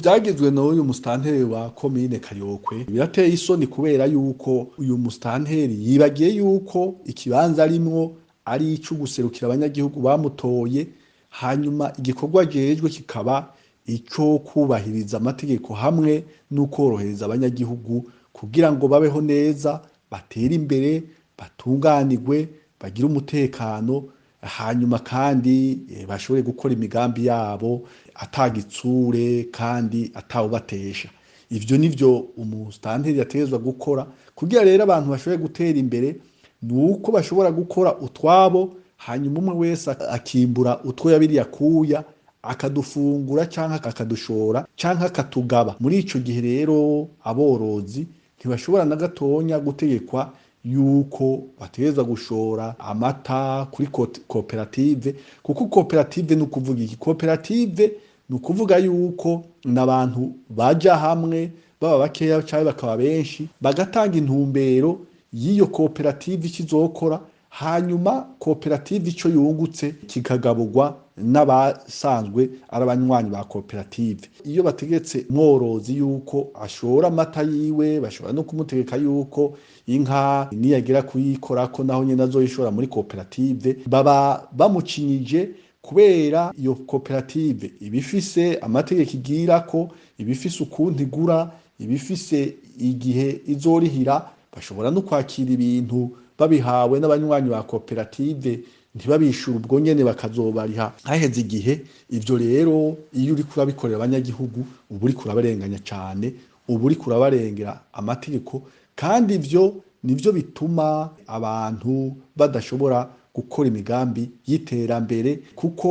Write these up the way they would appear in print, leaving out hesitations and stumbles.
vyagizwe n'uyu musitanteri wa komine Kayokwe birateye isoni kubera yuko uyu musitanteri yibagiye yuko ikibanza arimwo ari ico guserukira abanyagihugu bamutoye, hanyuma igikorwa ajejwe kikaba ico kubahiriza amategeko hamwe n'ukworohereza abanyagihugu kugira ngo babeho neza, batere imbere, batunganirwe, bagire umutekano, hanyuma kandi bashobore gukora imigambi yabo atagitsure kandi atawubatesha. Ivyo nivyo umusitanteri yategerezwa gukora kugira rero abantu bashobore gutera imbere, nuko bashobora gukora utwabo, hanyuma umwe wese akimbura utwo yabiri yakuya akadufungura canke akadushora canke akatugaba. Muri ico gihe rero aborozi ntibashobora na gatonya gutegekwa yuko bategerezwa gushora amata kuri koperative, kuko koperative ni ukuvuga iki? Koperative ni ukuvuga yuko n'abantu baja hamwe baba bakeya canke bakaba benshi bagatanga intumbero y'iyo koperative ikizokora, hanyuma koperative ico yungutse kikagaburwa n'abasanzwe ari abanywanyi ba koperative. Iyo bategetse mworozi yuko ashora amata yiwe, bashobora no kumutegeka yuko inka niyagera kuyikorako naho nyene azoyishora muri koperative, baba bamucinyije kubera iyo koperative ibifise amategeko igirako, ibifise ukuntu igura, ibifise igihe izorihira, bashobora no kwakira ibintu babihawe n'abanywanyi ba koperative ntibabishura ubwo nyene bakazobariha haheze igihe. Ivyo rero iyo uriko urabikorera abanyagihugu uba uriko urabarenganya cane, uba uriko urabarengera amategeko, kandi ivyo nivyo bituma abantu badashobora gukora imigambi y'iterambere, kuko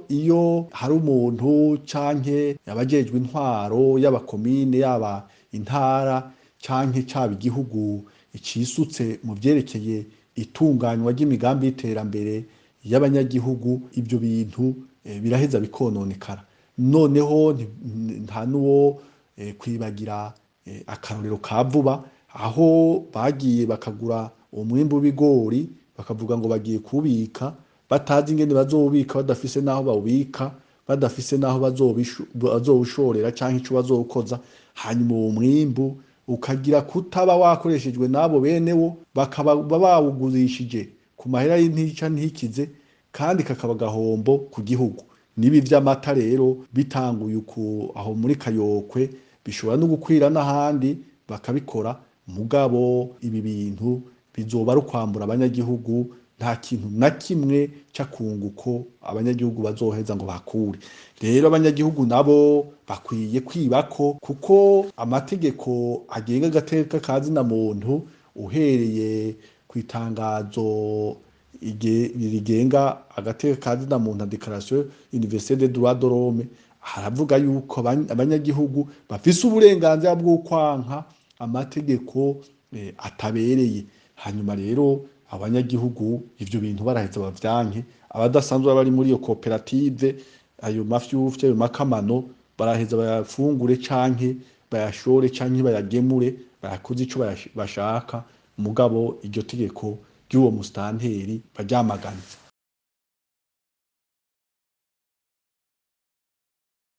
iyo hari umuntu canke abajejwe intwaro y'abakomine, yaba intara canke caba igihugu icisutse mu vyerekeye itunganywa ry'imigambi y'iterambere y'abanyagihugu, ivyo bintu biraheza bikononekara. Noneho nta nuwo kwibagira akarorero ka vuba, aho bagiye bakagura umwimbu w'ibigori bakavuga ngo bagiye kubika, batazi ingene bazowubika, badafise naho bawubika, badafise naho bazowushorera canke ico bazowukoza, hanyuma uwo mwimbu ukagira kutaba wakoreshejwe n'abo benewo, bakaba bawugurishije ku mahera y'intica ntikize, kandi kakaba gahombo ku gihugu. Nibi vy'amata rero bitanguye uku aho muri Kayokwe bishobora no gukwira n'ahandi bakabikora, mugabo ibi bintu bizoba ari ukwambura abanyagihugu, nta kintu na kimwe c'akunguko abanyagihugu bazoheza ngo bakure. Rero abanyagihugu nabo bakwiye kwibako, kuko amategeko agenga agateka ka zina muntu, uhereye kw'itangazo rigenga agateka ka zina muntu, Declaration universelle des droits de l'homme, haravuga yuko abanyagihugu bafise uburenganzira bwo kwanka amategeko atabereye. Hanyuma rero abanyagihugu ivyo bintu baraheza bavyanke, abadasanzwe bari muri iyo koperative, ayo mafyufya, ayo makamano baraheza bayafungure canke bayashore canke bayagemure, bayakoze ico bashaka, mugabo iryo tegeko ry'uwo musitanteri baryamagane.